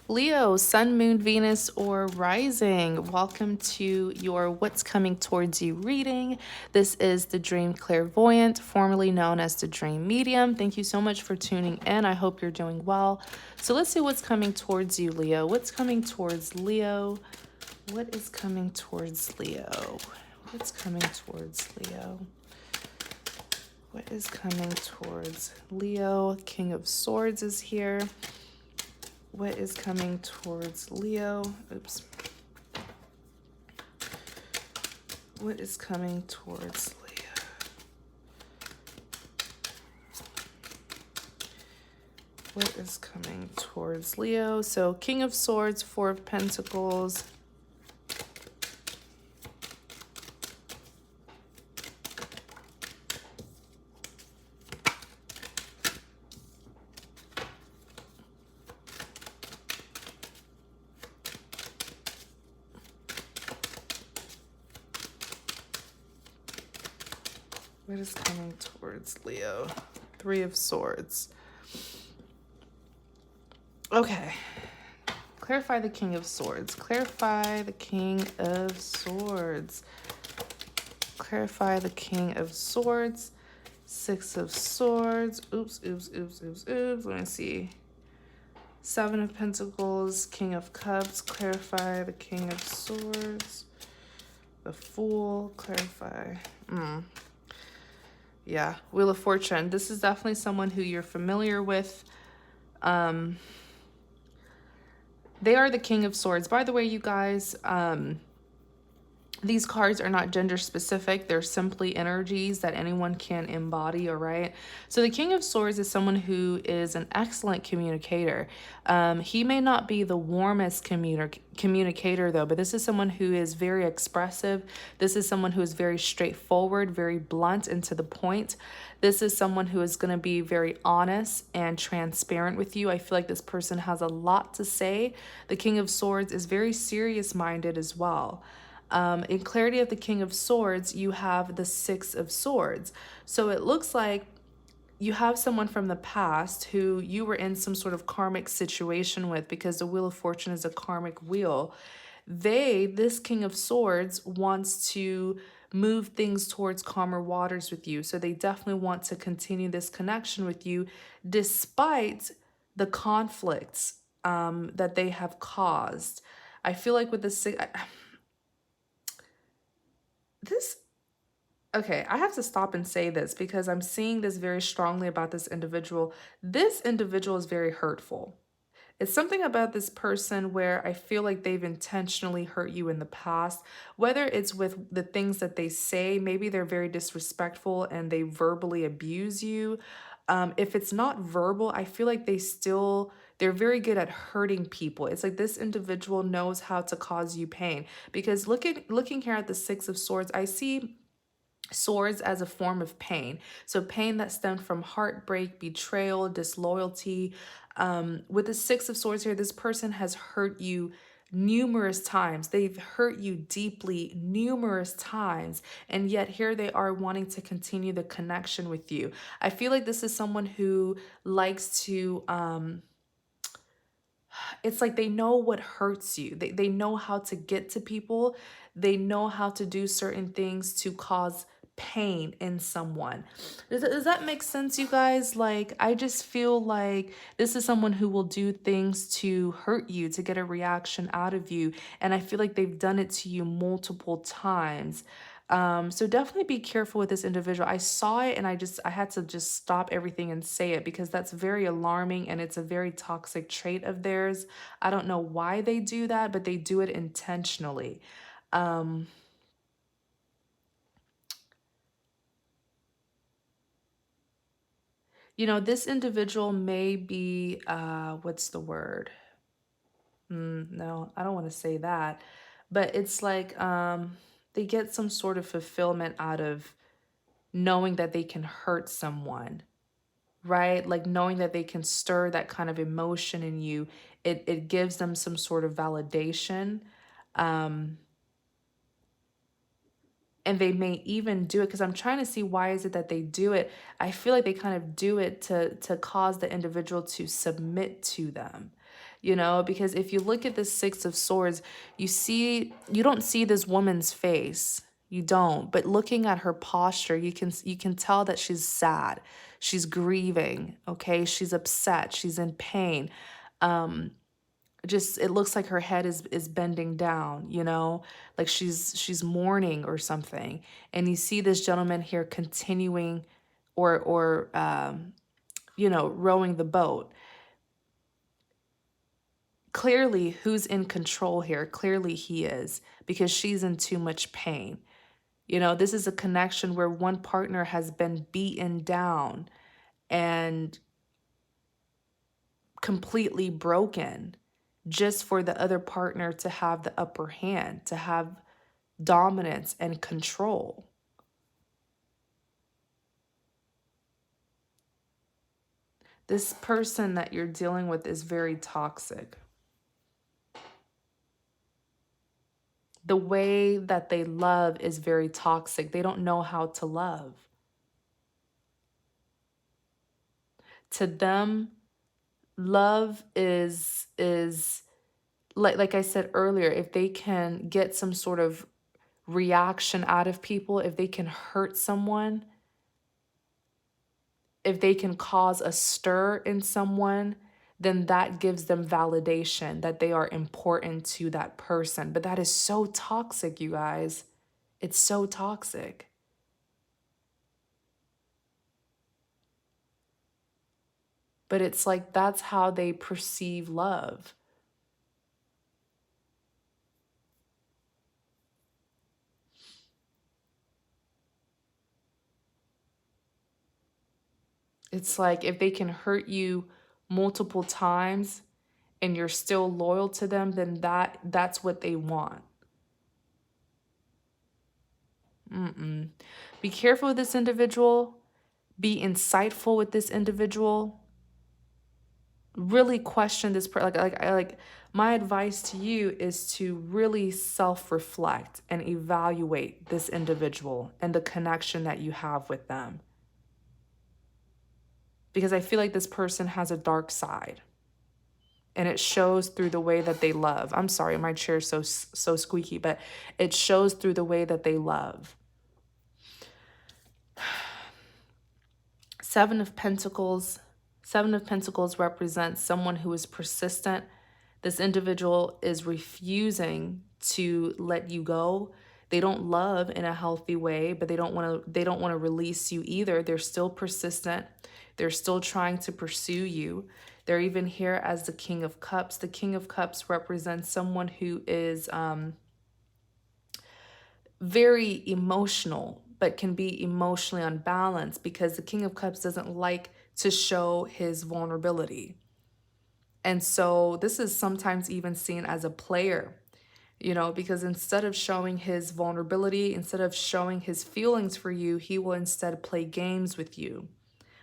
Leo, Sun, Moon, Venus, or Rising. Welcome to your What's Coming Towards You reading. This is the Dream Clairvoyant, formerly known as the Dream Medium. Thank you so much for tuning in. I hope you're doing well. So let's see what's coming towards you, Leo. What's coming towards Leo? What is coming towards Leo? What's coming towards Leo? What is coming towards Leo? King of Swords is here. What is coming towards Leo? Oops. What is coming towards Leo? What is coming towards Leo? So King of Swords, Four of Pentacles. What is coming towards Leo? Three of Swords. Okay. Clarify the King of Swords. Clarify the King of Swords. Clarify the King of Swords. Six of Swords. Oops, oops, oops, oops, oops. Let me see. Seven of Pentacles. King of Cups. Clarify the King of Swords. The Fool. Clarify. Yeah, Wheel of Fortune. This is definitely someone who you're familiar with. They are the King of Swords. By the way, you guys, these cards are not gender specific. They're simply energies that anyone can embody, all right? So the King of Swords is someone who is an excellent communicator. He may not be the warmest communicator, though, but this is someone who is very expressive. This is someone who is very straightforward, very blunt and to the point. This is someone who is going to be very honest and transparent with you. I feel like this person has a lot to say. The King of Swords is very serious-minded as well. In clarity of the King of Swords, you have the Six of Swords. So it looks like you have someone from the past who you were in some sort of karmic situation with, because the Wheel of Fortune is a karmic wheel. This King of Swords wants to move things towards calmer waters with you. So they definitely want to continue this connection with you despite the conflicts that they have caused. I feel like with okay, I have to stop and say this because I'm seeing this very strongly about this individual. This individual is very hurtful. It's something about this person where I feel like they've intentionally hurt you in the past, whether it's with the things that they say, maybe they're very disrespectful and they verbally abuse you. If it's not verbal, I feel like they're very good at hurting people. It's like this individual knows how to cause you pain, because looking here at the Six of Swords, I see swords as a form of pain. So pain that stemmed from heartbreak, betrayal, disloyalty. With the Six of Swords here, this person has hurt you numerous times. They've hurt you deeply numerous times, and yet here they are wanting to continue the connection with you. I feel like this is someone who likes to it's like they know what hurts you. They know how to get to people. They know how to do certain things to cause pain in someone. Does that make sense, you guys? Like, I just feel like this is someone who will do things to hurt you, to get a reaction out of you. And I feel like they've done it to you multiple times. So definitely be careful with this individual. I saw it and I had to just stop everything and say it, because that's very alarming and it's a very toxic trait of theirs. I don't know why they do that, but they do it intentionally. This individual may be, what's the word? No, I don't want to say that, but it's like, they get some sort of fulfillment out of knowing that they can hurt someone, right? Like knowing that they can stir that kind of emotion in you. It gives them some sort of validation. And they may even do it, because I'm trying to see why is it that they do it. I feel like they kind of do it to cause the individual to submit to them. you know, because if you look at the Six of Swords, you don't see this woman's face. You don't, but looking at her posture, you can tell that she's sad. She's grieving, okay? She's upset, she's in pain. Just it looks like her head is bending down, you know, like she's mourning or something. And you see this gentleman here continuing or you know, rowing the boat. Clearly, who's in control here? Clearly he is, because she's in too much pain. You know, this is a connection where one partner has been beaten down and completely broken just for the other partner to have the upper hand, to have dominance and control. This person that you're dealing with is very toxic. The way that they love is very toxic. They don't know how to love. To them, love is like I said earlier, if they can get some sort of reaction out of people, if they can hurt someone, if they can cause a stir in someone, then that gives them validation that they are important to that person. But that is so toxic, you guys. It's so toxic. But it's like that's how they perceive love. It's like if they can hurt you multiple times and you're still loyal to them, then that's what they want. Be careful with this individual. Be insightful with this individual. Really question this. Like my advice to you is to really self-reflect and evaluate this individual and the connection that you have with them. Because I feel like this person has a dark side. And it shows through the way that they love. I'm sorry, my chair's so squeaky, but it shows through the way that they love. Seven of Pentacles. Seven of Pentacles represents someone who is persistent. This individual is refusing to let you go. They don't love in a healthy way, but they don't want to release you either. They're still persistent. They're still trying to pursue you. They're even here as the King of Cups. The King of Cups represents someone who is very emotional, but can be emotionally unbalanced, because the King of Cups doesn't like to show his vulnerability. And so this is sometimes even seen as a player, you know, because instead of showing his vulnerability, instead of showing his feelings for you, he will instead play games with you.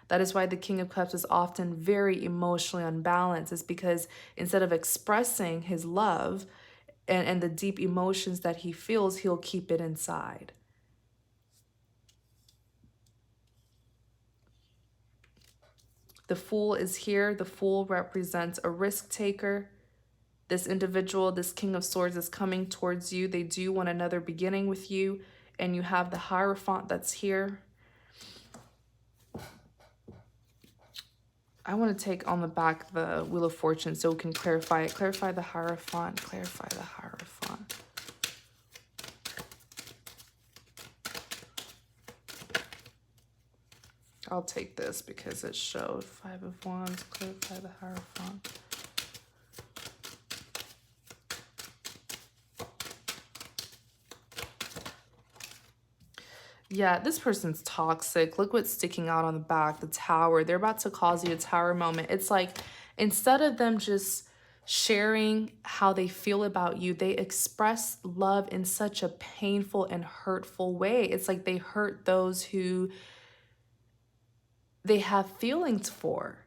That is why the King of Cups is often very emotionally unbalanced. It's because instead of expressing his love and the deep emotions that he feels, he'll keep it inside. The Fool is here. The Fool represents a risk taker. This individual, this King of Swords, is coming towards you. They do want another beginning with you. And you have the Hierophant that's here. I want to take on the back the Wheel of Fortune so we can clarify it. Clarify the Hierophant. Clarify the Hierophant. I'll take this because it showed Five of Wands. Clarify the Hierophant. Yeah, this person's toxic. Look what's sticking out on the back, the Tower. They're about to cause you a Tower moment. It's like instead of them just sharing how they feel about you, they express love in such a painful and hurtful way. It's like they hurt those who they have feelings for.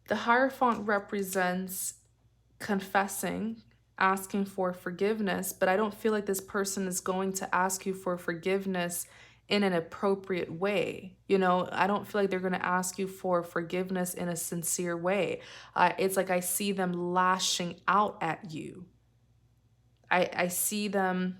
The Hierophant represents confessing, asking for forgiveness, but I don't feel like this person is going to ask you for forgiveness in an appropriate way. You know, I don't feel like they're going to ask you for forgiveness in a sincere way. It's like I see them lashing out at you. I see them,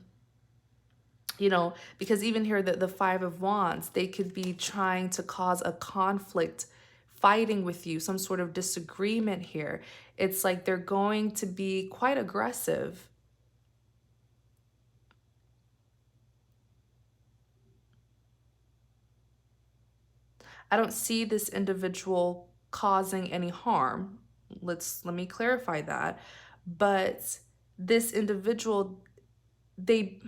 you know, because even here, the Five of Wands, they could be trying to cause a conflict, fighting with you, some sort of disagreement here. It's like they're going to be quite aggressive. I don't see this individual causing any harm. Let me clarify that. But this individual, they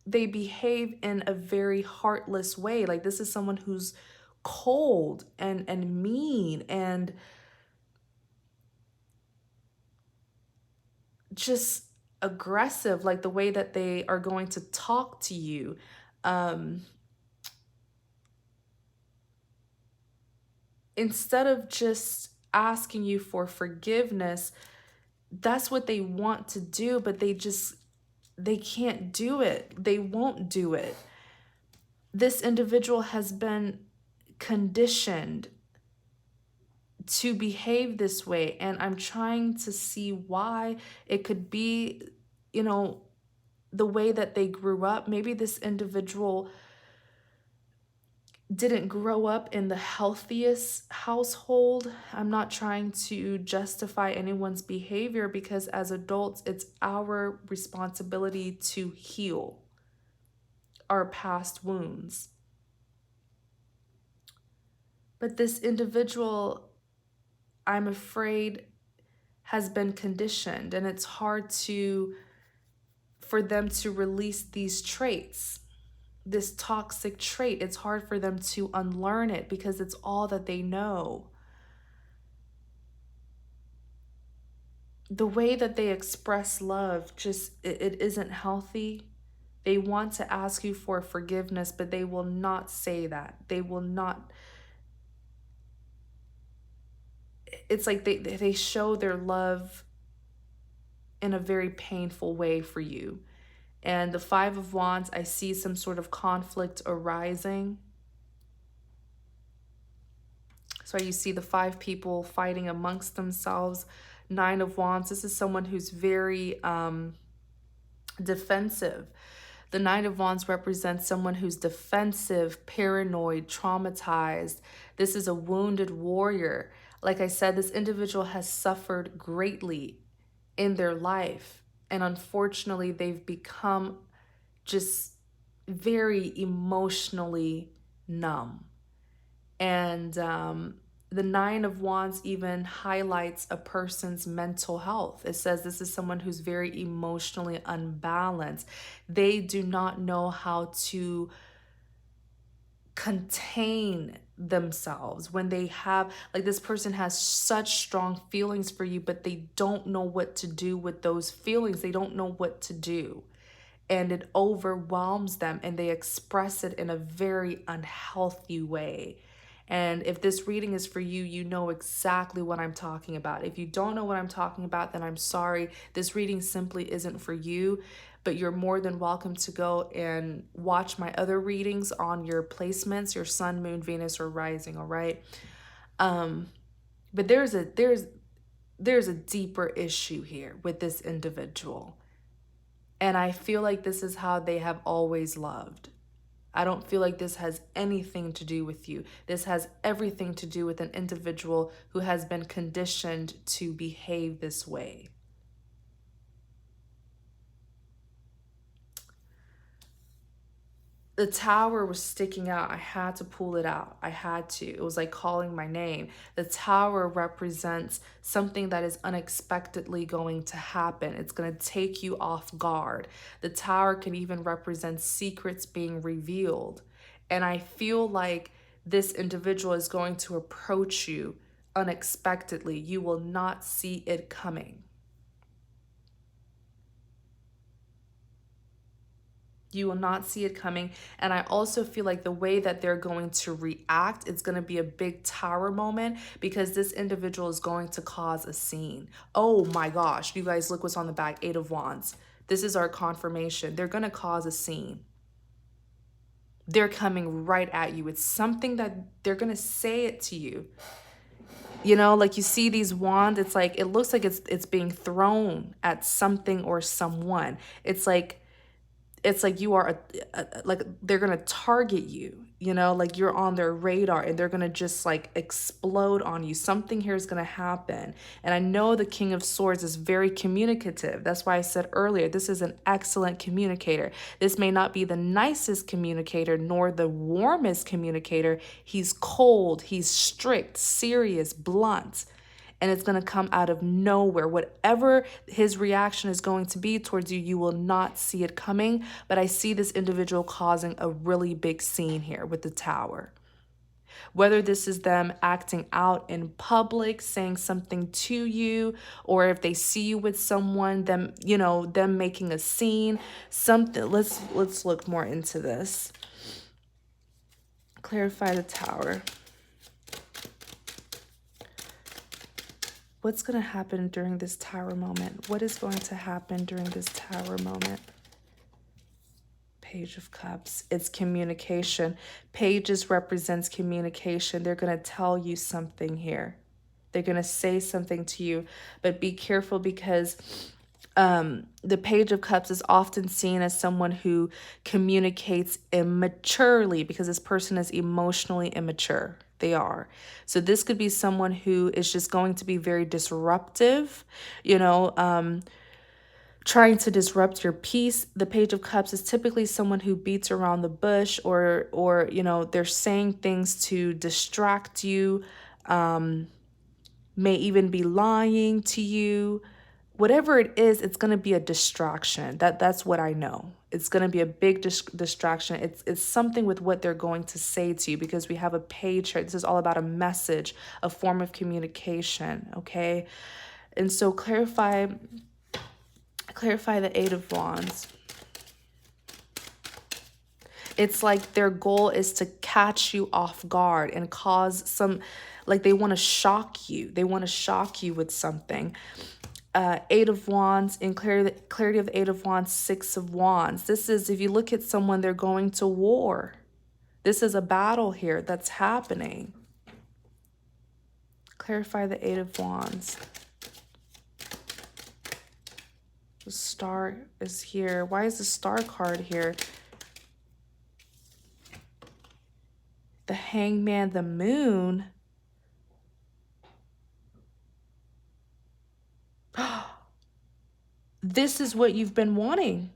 they behave in a very heartless way. Like this is someone who's cold and mean and just aggressive, like the way that they are going to talk to you. Um, Instead of just asking you for forgiveness, that's what they want to do, but they can't do it. They won't do it. This individual has been conditioned to behave this way, and I'm trying to see why. It could be, you know, the way that they grew up. Maybe this individual didn't grow up in the healthiest household. I'm not trying to justify anyone's behavior, because as adults, it's our responsibility to heal our past wounds. But this individual, I'm afraid, has been conditioned, and it's hard for them to release these traits, this toxic trait. It's hard for them to unlearn it because it's all that they know. The way that they express love, just it isn't healthy. They want to ask you for forgiveness, but they will not say that. They will not. It's like they show their love in a very painful way for you. And the Five of Wands, I see some sort of conflict arising. So you see the five people fighting amongst themselves. Nine of Wands, this is someone who's very defensive. The Nine of Wands represents someone who's defensive, paranoid, traumatized. This is a wounded warrior. Like I said, this individual has suffered greatly in their life. And unfortunately, they've become just very emotionally numb. And the Nine of Wands even highlights a person's mental health. It says this is someone who's very emotionally unbalanced. They do not know how to contain themselves when they have, like, this person has such strong feelings for you, but they don't know what to do with those feelings. They don't know what to do. And it overwhelms them, and they express it in a very unhealthy way. And if this reading is for you, you know exactly what I'm talking about. If you don't know what I'm talking about, then I'm sorry. This reading simply isn't for you, but you're more than welcome to go and watch my other readings on your placements, your sun, moon, Venus, or rising, all right? But there's a deeper issue here with this individual. And I feel like this is how they have always loved. I don't feel like this has anything to do with you. This has everything to do with an individual who has been conditioned to behave this way. The Tower was sticking out. I had to pull it out. I had to. It was like calling my name. The Tower represents something that is unexpectedly going to happen. It's going to take you off guard. The Tower can even represent secrets being revealed. And I feel like this individual is going to approach you unexpectedly. You will not see it coming. You will not see it coming. And I also feel like the way that they're going to react, it's going to be a big Tower moment, because this individual is going to cause a scene. Oh my gosh, you guys, look what's on the back. Eight of Wands. This is our confirmation. They're going to cause a scene. they're coming right at you. It's something that they're going to say it to you. You know, like you see these wands, it's like, it looks like it's being thrown at something or someone. It's like you are like they're gonna target you, you know, like you're on their radar and they're gonna just like explode on you. Something here is gonna happen. And I know the King of Swords is very communicative. That's why I said earlier, this is an excellent communicator. This may not be the nicest communicator nor the warmest communicator. He's cold, he's strict, serious, blunt, and it's going to come out of nowhere. Whatever his reaction is going to be towards you, you will not see it coming. But I see this individual causing a really big scene here with the Tower. Whether this is them acting out in public, saying something to you, or if they see you with someone, them, you know, them making a scene, something. Let's look more into this. Clarify the Tower. What's going to happen during this Tower moment? What is going to happen during this Tower moment? Page of Cups. It's communication. Pages represents communication. They're going to tell you something here. They're going to say something to you, but be careful because the Page of Cups is often seen as someone who communicates immaturely because this person is emotionally immature. They are. So this could be someone who is just going to be very disruptive, you know, trying to disrupt your peace. The Page of Cups is typically someone who beats around the bush or you know, they're saying things to distract you, may even be lying to you. Whatever it is, it's going to be a distraction. That's what I know. It's going to be a big distraction. It's something with what they're going to say to you because we have a page here. This is all about a message, a form of communication, okay? And so clarify the Eight of Wands. It's like their goal is to catch you off guard and cause some, like they want to shock you. They want to shock you with something. Eight of Wands, in clarity of the Eight of Wands, Six of Wands. This is, if you look at someone, they're going to war. This is a battle here that's happening. Clarify the Eight of Wands. The Star is here. Why is the Star card here? The Hangman, the Moon. This is what you've been wanting.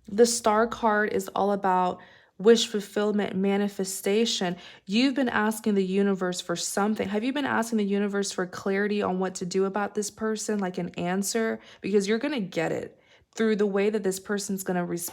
The Star card is all about wish fulfillment, manifestation. You've been asking the universe for something. Have you been asking the universe for clarity on what to do about this person, like an answer? Because you're going to get it through the way that this person's going to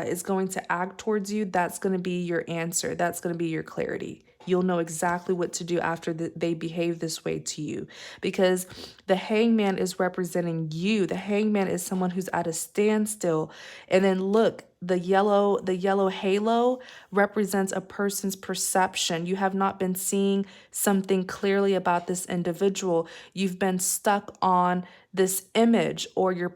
is going to act towards you. That's going to be your answer. That's going to be your clarity. You'll know exactly what to do after they behave this way to you, because the Hangman is representing you. The Hangman is someone who's at a standstill. And then look, the yellow halo represents a person's perception. You have not been seeing something clearly about this individual. You've been stuck on this image, or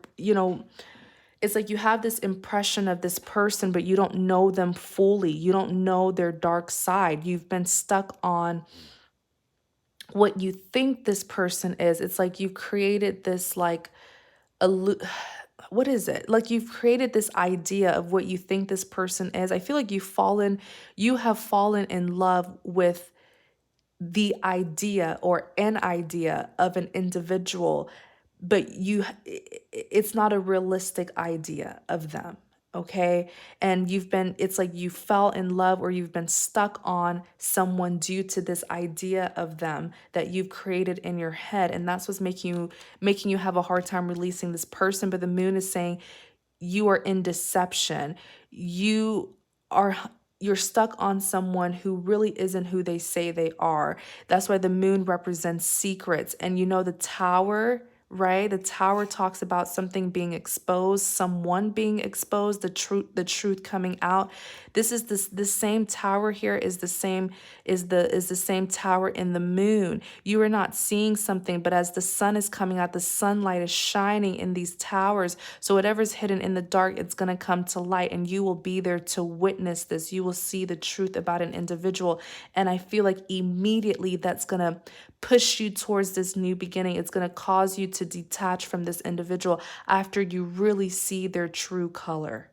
it's like you have this impression of this person, but you don't know them fully. You don't know their dark side. You've been stuck on what you think this person is. It's like you've created this what is it? Like you've created this idea of what you think this person is. I feel like you have fallen in love with the idea or an idea of an individual, but it's not a realistic idea of them, okay? And it's like you fell in love, or you've been stuck on someone due to this idea of them that you've created in your head, and that's what's making you have a hard time releasing this person. But the Moon is saying you are in deception. You're stuck on someone who really isn't who they say they are. That's why the Moon represents secrets. And the Tower right? The Tower talks about something being exposed, someone being exposed, the truth coming out. This is the same Tower here is the same Tower in the Moon. You are not seeing something, but as the sun is coming out, the sunlight is shining in these towers. So whatever's hidden in the dark, it's going to come to light, and you will be there to witness this. You will see the truth about an individual. And I feel like immediately that's going to push you towards this new beginning. It's going to cause you to detach from this individual after you really see their true color.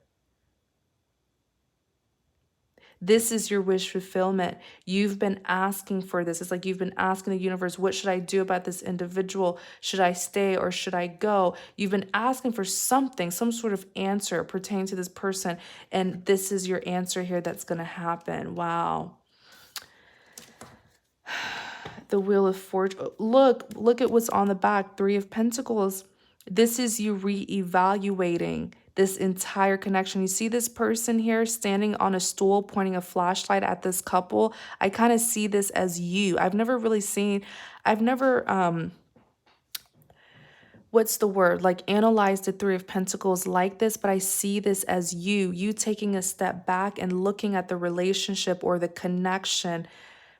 This is your wish fulfillment. You've been asking for this. It's like you've been asking the universe, what should I do about this individual? Should I stay or should I go? You've been asking for something, some sort of answer pertaining to this person. And this is your answer here that's going to happen. Wow. The Wheel of Fortune. Look at what's on the back. 3 of Pentacles. This is you reevaluating this entire connection. You see this person here standing on a stool pointing a flashlight at this couple. I kind of see this as you. I've never what's the word? Like analyzed the 3 of Pentacles like this, but I see this as you taking a step back and looking at the relationship or the connection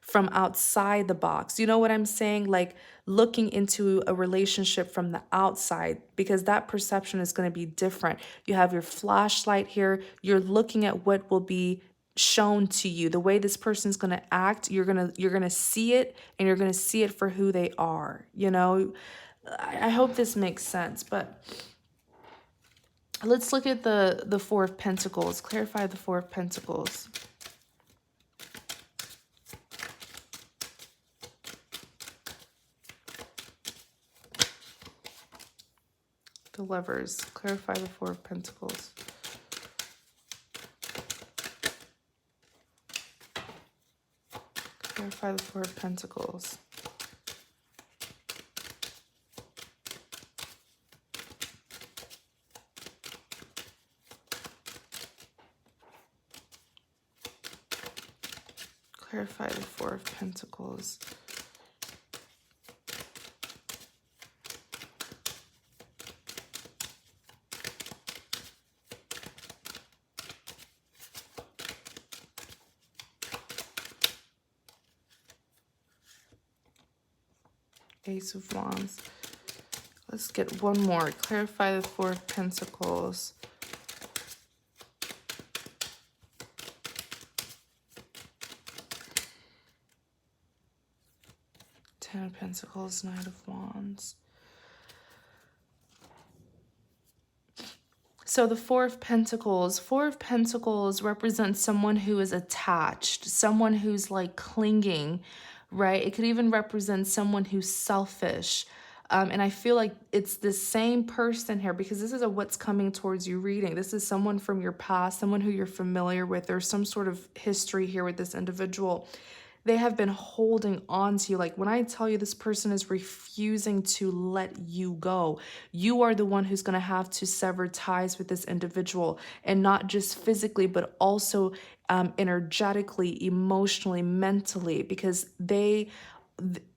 from outside the box. You know what I'm saying? Like looking into a relationship from the outside, because that perception is going to be different. You have your flashlight here. You're looking at what will be shown to you. The way this person's going to act, you're going to see it, and you're going to see it for who they are. You know, I hope this makes sense, but let's look at the 4 of Pentacles. Clarify the 4 of Pentacles. The Lovers. Clarify the 4 of Pentacles. Clarify the 4 of Pentacles. Clarify the 4 of Pentacles. Ace of Wands. Let's get one more. Clarify the 4 of Pentacles. Ten of Pentacles, Knight of Wands. So the 4 of Pentacles represents someone who is attached, someone who's like clinging, right? It could even represent someone who's selfish. And I feel like it's the same person here, because this is a what's coming towards you reading. This is someone from your past, someone who you're familiar with. There's some sort of history here with this individual. They have been holding on to you. Like when I tell you this person is refusing to let you go, you are the one who's going to have to sever ties with this individual, and not just physically, but also energetically, emotionally, mentally, because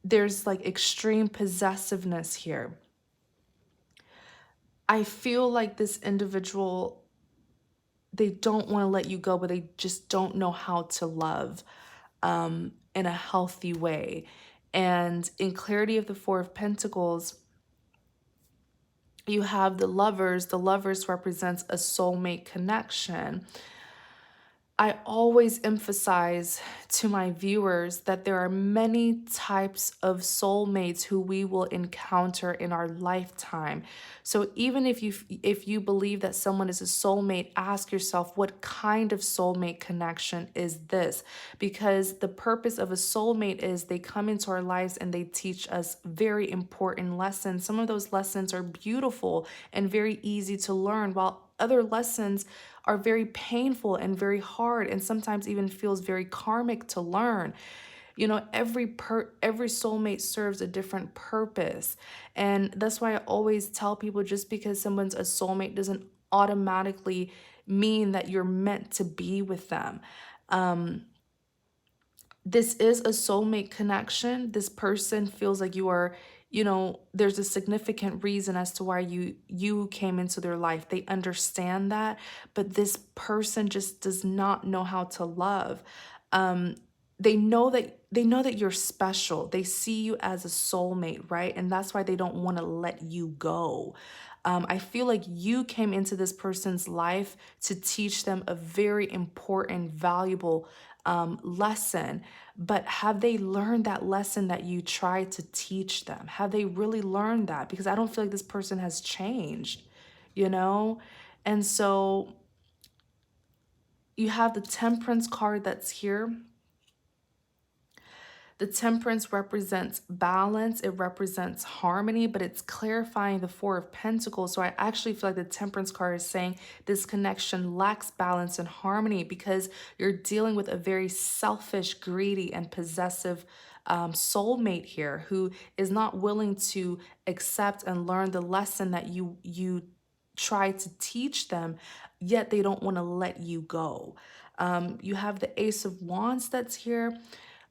there's like extreme possessiveness here. I feel like this individual, they don't want to let you go, but they just don't know how to love in a healthy way. And in clarity of the 4 of Pentacles, you have the Lovers. The Lovers represents a soulmate connection. I always emphasize to my viewers that there are many types of soulmates who we will encounter in our lifetime. So even if you believe that someone is a soulmate, ask yourself, what kind of soulmate connection is this? Because the purpose of a soulmate is they come into our lives and they teach us very important lessons. Some of those lessons are beautiful and very easy to learn, while other lessons are very painful and very hard, and sometimes even feels very karmic to learn. You know, every soulmate serves a different purpose. And that's why I always tell people, just because someone's a soulmate doesn't automatically mean that you're meant to be with them. This is a soulmate connection. This person feels like you are there's a significant reason as to why you came into their life. They understand that, but this person just does not know how to love. Um, they know that you're special. They see you as a soulmate, right? And that's why they don't want to let you go. I feel like you came into this person's life to teach them a very important, valuable lesson. But have they learned that lesson that you tried to teach them? Have they really learned that? Because I don't feel like this person has changed, you know? And so you have the Temperance card that's here. The Temperance represents balance, it represents harmony, but it's clarifying the Four of Pentacles. So I actually feel like the Temperance card is saying this connection lacks balance and harmony because you're dealing with a very selfish, greedy, and possessive soulmate here who is not willing to accept and learn the lesson that you try to teach them, yet they don't want to let you go. You have the Ace of Wands that's here.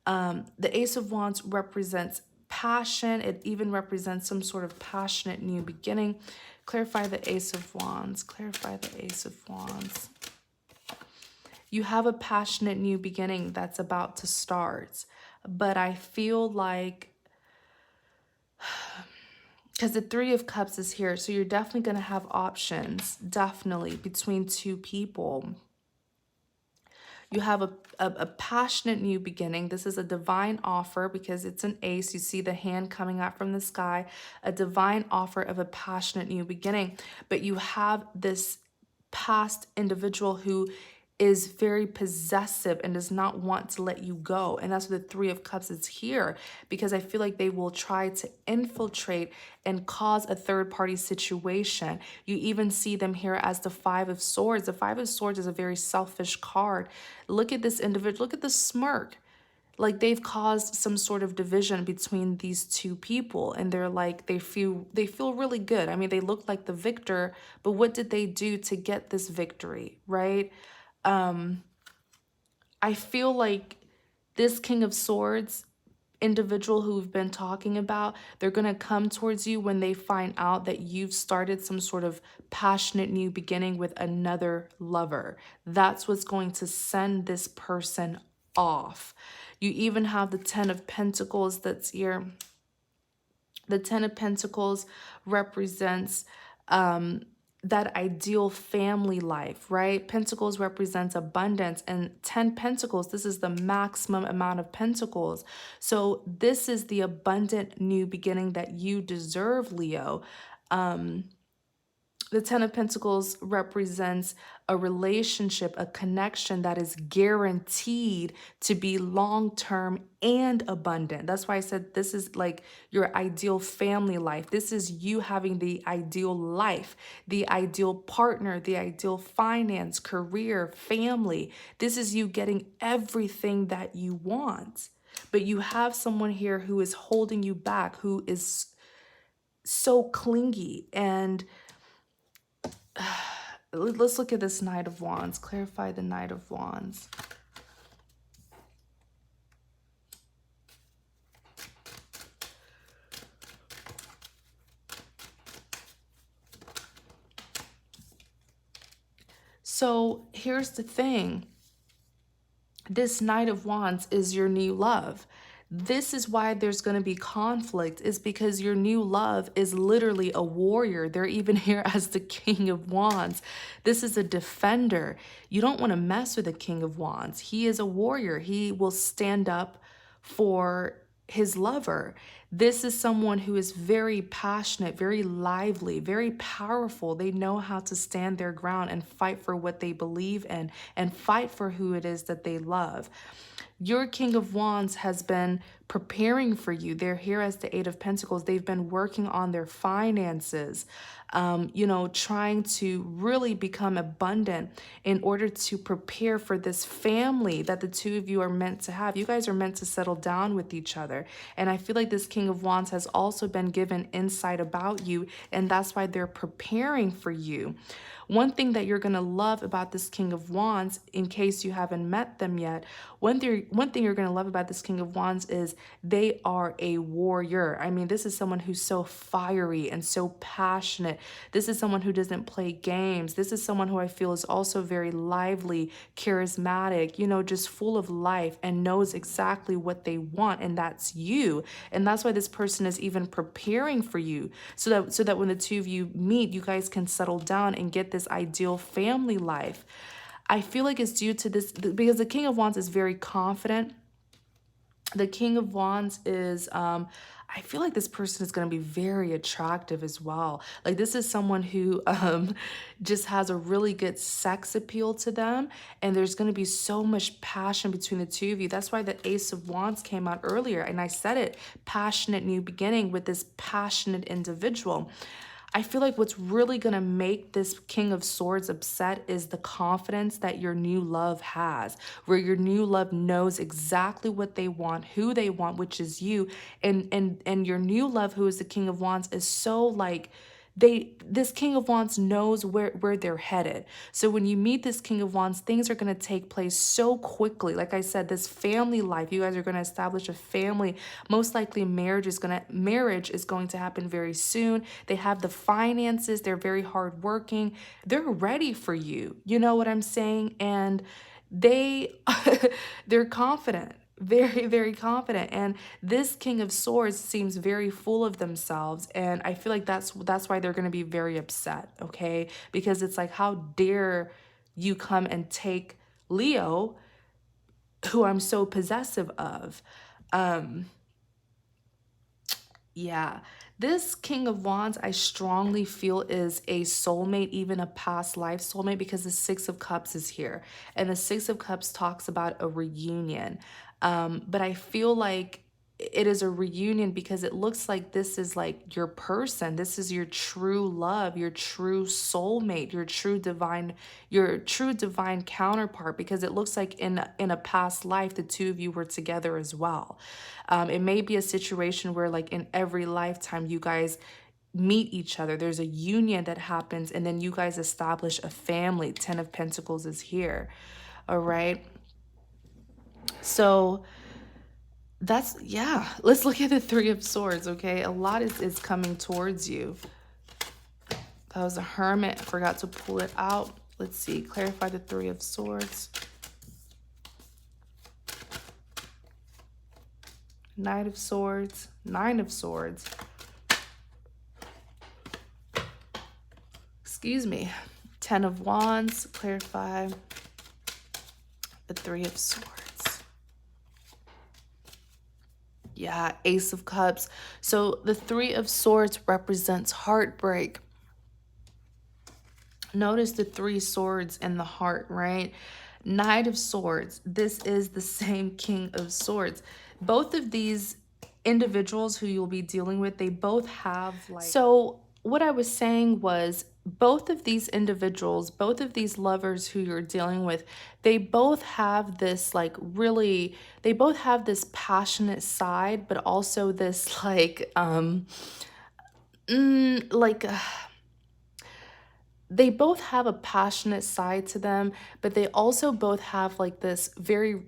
The Ace of Wands represents passion. It even represents some sort of passionate new beginning. Clarify the Ace of Wands. Clarify the Ace of Wands. You have a passionate new beginning that's about to start. But I feel like, because the Three of Cups is here, so you're definitely going to have options, definitely, between two people. You have a passionate new beginning. This is a divine offer because it's an ace. You see the hand coming out from the sky, a divine offer of a passionate new beginning. But you have this past individual who is very possessive and does not want to let you go. And that's what the Three of Cups is here, because I feel like they will try to infiltrate and cause a third-party situation. You even see them here as the Five of Swords. The Five of Swords is a very selfish card. Look at this individual. Look at the smirk. Like they've caused some sort of division between these two people, and they're like, they feel really good. I mean, they look like the victor, but what did they do to get this victory, right? I feel like this King of Swords individual who we've been talking about, they're going to come towards you when they find out that you've started some sort of passionate new beginning with another lover. That's what's going to send this person off. You even have the Ten of Pentacles that's here. The Ten of Pentacles represents that ideal family life, right? Pentacles represents abundance, and 10 Pentacles, this is the maximum amount of Pentacles. So this is the abundant new beginning that you deserve, Leo. The Ten of Pentacles represents a relationship, a connection that is guaranteed to be long-term and abundant. That's why I said this is like your ideal family life. This is you having the ideal life, the ideal partner, the ideal finance, career, family. This is you getting everything that you want. But you have someone here who is holding you back, who is so clingy. And let's look at this Knight of Wands. Clarify the Knight of Wands. So here's the thing. This Knight of Wands is your new love. This is why there's going to be conflict, is because your new love is literally a warrior. They're even here as the King of Wands. This is a defender. You don't want to mess with the King of Wands. He is a warrior. He will stand up for his lover. This is someone who is very passionate, very lively, very powerful. They know how to stand their ground and fight for what they believe in and fight for who it is that they love. Your King of Wands has been preparing for you. They're here as the Eight of Pentacles. They've been working on their finances. trying to really become abundant in order to prepare for this family that the two of you are meant to have. You guys are meant to settle down with each other. And I feel like this King of Wands has also been given insight about you, and that's why they're preparing for you. One thing that you're going to love about this King of Wands, in case you haven't met them yet, one thing you're going to love about this King of Wands is they are a warrior. I mean, this is someone who's so fiery and so passionate. This is someone who doesn't play games. This is someone who I feel is also very lively, charismatic, just full of life and knows exactly what they want, and that's you. And that's why this person is even preparing for you, so that when the two of you meet, you guys can settle down and get this ideal family life. I feel like it's due to this, because the King of Wands is very confident. The King of Wands is, I feel like this person is going to be very attractive as well. Like, this is someone who just has a really good sex appeal to them. And there's going to be so much passion between the two of you. That's why the Ace of Wands came out earlier. And I said it, passionate new beginning with this passionate individual. I feel like what's really going to make this King of Swords upset is the confidence that your new love has, where your new love knows exactly what they want, who they want, which is you. And your new love, who is the King of Wands, is so like, this King of Wands knows where they're headed. So when you meet this King of Wands, things are going to take place so quickly. Like I said, this family life, you guys are going to establish a family. Most likely marriage is going to happen very soon. They have the finances. They're very hardworking. They're ready for you. You know what I'm saying? And they're confident. Very, very confident. And this King of Swords seems very full of themselves. And I feel like that's why they're going to be very upset, okay? Because it's like, how dare you come and take Leo, who I'm so possessive of? Yeah. This King of Wands, I strongly feel, is a soulmate, even a past life soulmate, because the Six of Cups is here. And the Six of Cups talks about a reunion. But I feel like it is a reunion because it looks like this is like your person. This is your true love, your true soulmate, your true divine counterpart, because it looks like in a past life, the two of you were together as well. It may be a situation where, like, in every lifetime, you guys meet each other. There's a union that happens, and then you guys establish a family. 10 of Pentacles is here. All right. So let's look at the Three of Swords, okay? A lot is coming towards you. That was a Hermit. I forgot to pull it out. Let's see. Clarify the Three of Swords. Knight of Swords. Nine of Swords. Excuse me. 10 of Wands. Clarify the Three of Swords. Yeah, Ace of Cups. So the Three of Swords represents heartbreak. Notice the three swords in the heart, right? Knight of Swords. This is the same King of Swords. Both of these individuals who you'll be dealing with, they both have like... So what I was saying was, both of these individuals, both of these lovers who you're dealing with, they both have this like really, they both have this passionate side, but also this like, they both have a passionate side to them, but they also both have like this very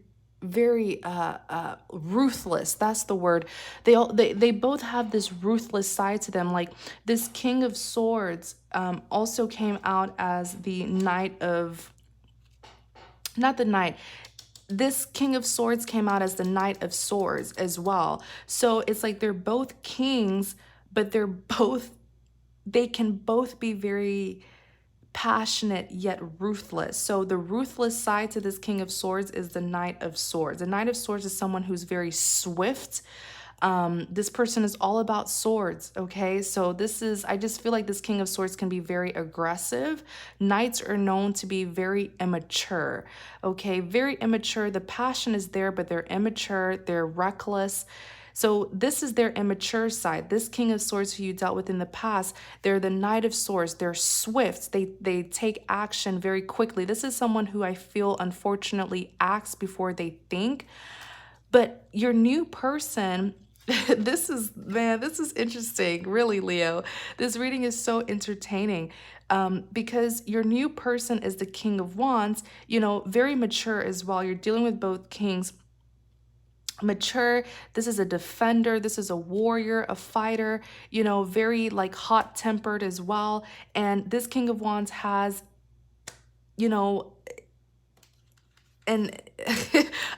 ruthless, that's the word. They both have this ruthless side to them. Like, this King of Swords also came out as the Knight of, not the Knight, this King of Swords came out as the Knight of Swords as well. So it's like they're both kings, but they can both be very passionate yet ruthless. So the ruthless side to this King of Swords is the Knight of Swords. The Knight of Swords is someone who's very swift. This person is all about swords, okay? So I just feel like this King of Swords can be very aggressive. Knights are known to be very immature, okay? Very immature. The passion is there, but they're immature. They're reckless. So this is their immature side. This King of Swords who you dealt with in the past, they're the Knight of Swords. They're swift. They take action very quickly. This is someone who I feel unfortunately acts before they think. But your new person, this is interesting, really, Leo. This reading is so entertaining because your new person is the King of Wands, very mature as well. You're dealing with both kings. Mature, this is a defender, this is a warrior, a fighter, very like hot-tempered as well. And this King of Wands has, you know, and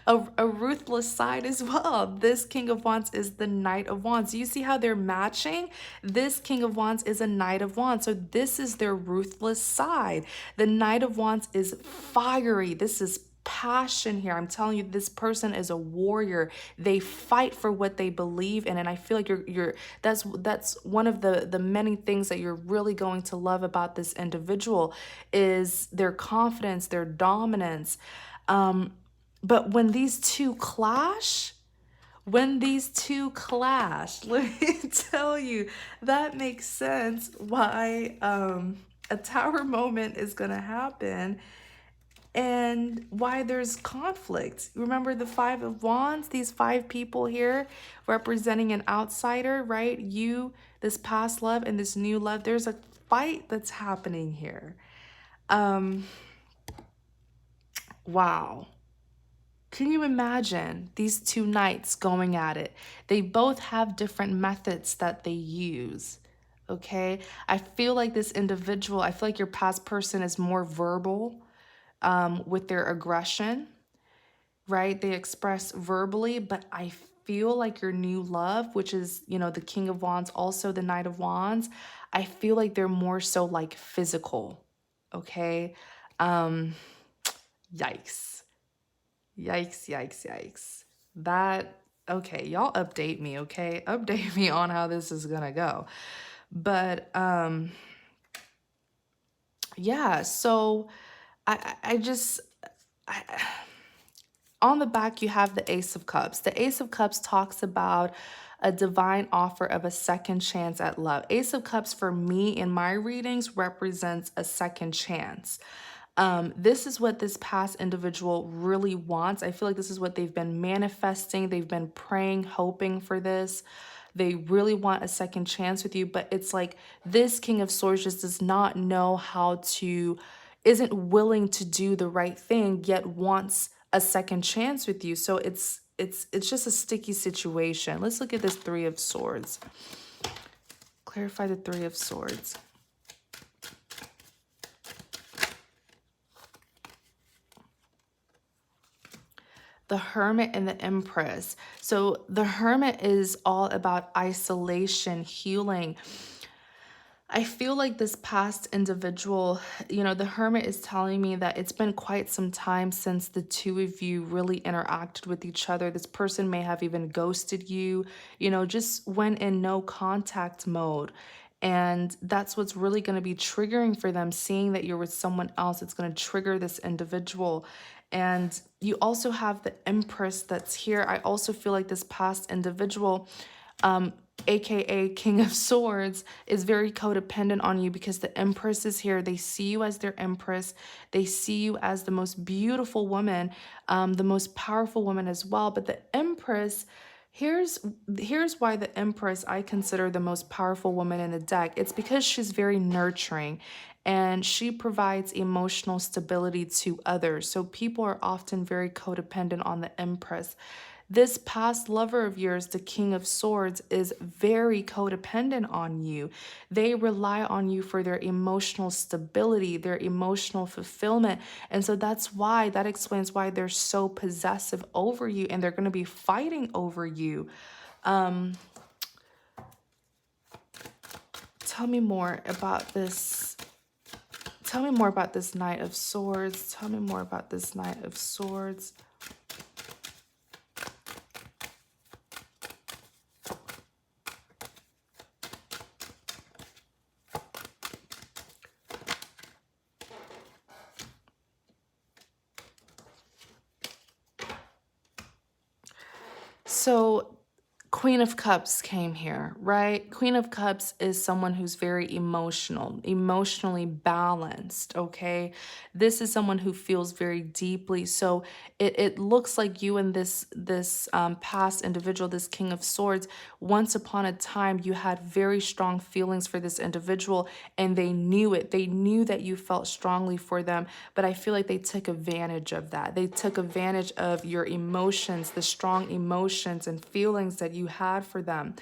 a ruthless side as well. This King of Wands is the Knight of Wands. You see how they're matching? This King of Wands is a Knight of Wands. So this is their ruthless side. The Knight of Wands is fiery. This is passion here. I'm telling you, this person is a warrior. They fight for what they believe in, and I feel like that's one of the many things that you're really going to love about this individual is their confidence, their dominance. But when these two clash, let me tell you, that makes sense why a tower moment is going to happen and why there's conflict. Remember the Five of Wands, these five people here representing an outsider, right? You, this past love and this new love, there's a fight that's happening here. Wow. Can you imagine these two knights going at it? They both have different methods that they use. Okay. I feel like this individual, I feel like your past person is more verbal with their aggression, right? They express verbally, but I feel like your new love, which is, the King of Wands, also the Knight of Wands, I feel like they're more so like physical. Okay. Yikes. Yikes, yikes, yikes. Okay, y'all update me, okay? Update me on how this is gonna go. But, yeah, so on the back, you have the Ace of Cups. The Ace of Cups talks about a divine offer of a second chance at love. Ace of Cups for me in my readings represents a second chance. This is what this past individual really wants. I feel like this is what they've been manifesting. They've been praying, hoping for this. They really want a second chance with you, but it's like this King of Swords just does not know isn't willing to do the right thing, yet wants a second chance with you. So it's just a sticky situation. Let's look at this Three of Swords. Clarify the Three of Swords. The Hermit and the Empress. So the Hermit is all about isolation, healing. I feel like this past individual, the Hermit is telling me that it's been quite some time since the two of you really interacted with each other. This person may have even ghosted you, just went in no contact mode. And that's what's really going to be triggering for them, seeing that you're with someone else. It's going to trigger this individual. And you also have the Empress that's here. I also feel like this past individual, aka King of Swords, is very codependent on you because the Empress is here. They see you as their Empress. They see you as the most beautiful woman, the most powerful woman as well. But the Empress, here's why the Empress I consider the most powerful woman in the deck. It's because she's very nurturing and she provides emotional stability to others. So people are often very codependent on the Empress. This past lover of yours, the King of Swords, is very codependent on you. They rely on you for their emotional stability, their emotional fulfillment. And so that explains why they're so possessive over you and they're going to be fighting over you. Tell me more about this. Tell me more about this Knight of Swords. Tell me more about this Knight of Swords. So Queen of Cups came here, right? Queen of Cups is someone who's very emotional, emotionally balanced, okay? This is someone who feels very deeply. So it looks like you and this past individual, this King of Swords, once upon a time, you had very strong feelings for this individual and they knew it. They knew that you felt strongly for them, but I feel like they took advantage of that. They took advantage of your emotions, the strong emotions and feelings that you had for them.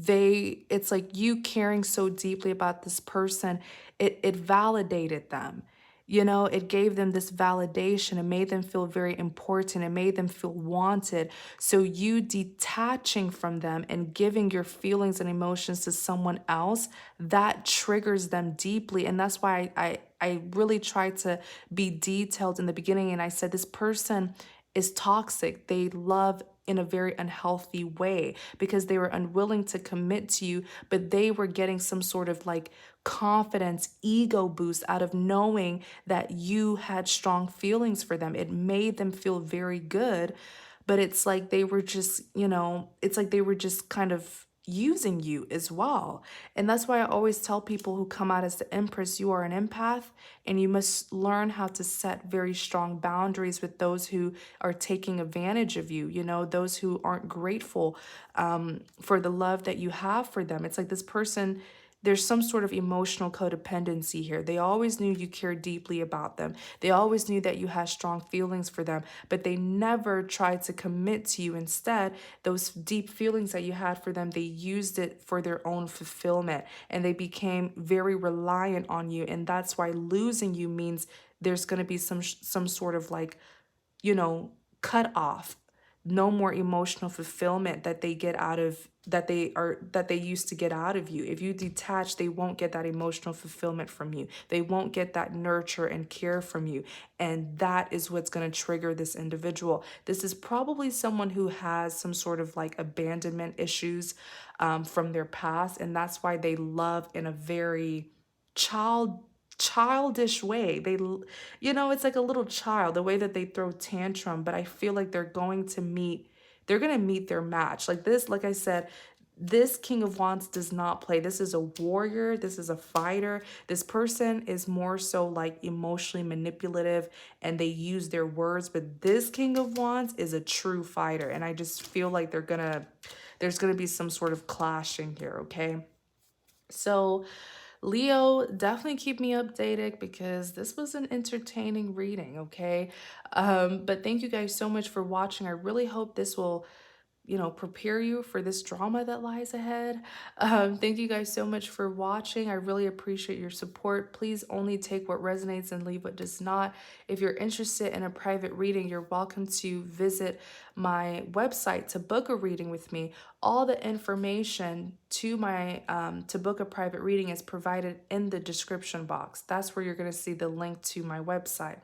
It's like you caring so deeply about this person, it validated them. You know, it gave them this validation. It made them feel very important. It made them feel wanted. So you detaching from them and giving your feelings and emotions to someone else, that triggers them deeply. And that's why I really tried to be detailed in the beginning. And I said, this person is toxic. They love in a very unhealthy way because they were unwilling to commit to you, but they were getting some sort of like confidence, ego boost out of knowing that you had strong feelings for them. It made them feel very good, but it's like they were just, it's like they were just kind of using you as well. And that's why I always tell people who come out as the Empress, you are an empath and you must learn how to set very strong boundaries with those who are taking advantage of you, those who aren't grateful for the love that you have for them. It's like this person, there's some sort of emotional codependency here. They always knew you cared deeply about them. They always knew that you had strong feelings for them, but they never tried to commit to you. Instead, those deep feelings that you had for them, they used it for their own fulfillment and they became very reliant on you. And that's why losing you means there's going to be some sort of like, you know, cut off, no more emotional fulfillment that they get out of that they used to get out of you. If you detach, they won't get that emotional fulfillment from you. They won't get that nurture and care from you. And that is what's going to trigger this individual. This is probably someone who has some sort of like abandonment issues from their past. And that's why they love in a very childish way. It's like a little child, the way that they throw tantrum, but I feel like they're going to meet their match. Like this, like I said, this King of Wands does not play. This is a warrior. This is a fighter. This person is more so like emotionally manipulative and they use their words. But this King of Wands is a true fighter. And I just feel like there's going to be some sort of clashing here. Okay. So Leo, definitely keep me updated because this was an entertaining reading, okay? But thank you guys so much for watching. I really hope this will prepare you for this drama that lies ahead. Thank you guys so much for watching. I really appreciate your support. Please only take what resonates and leave what does not. If you're interested in a private reading, you're welcome to visit my website to book a reading with me. All the information to book a private reading is provided in the description box. That's where you're going to see the link to my website.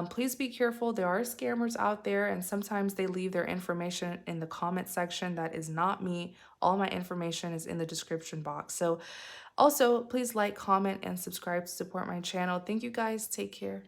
Please be careful. There are scammers out there, and sometimes they leave their information in the comment section. That is not me. All my information is in the description box. So also, please like, comment, and subscribe to support my channel. Thank you guys. Take care.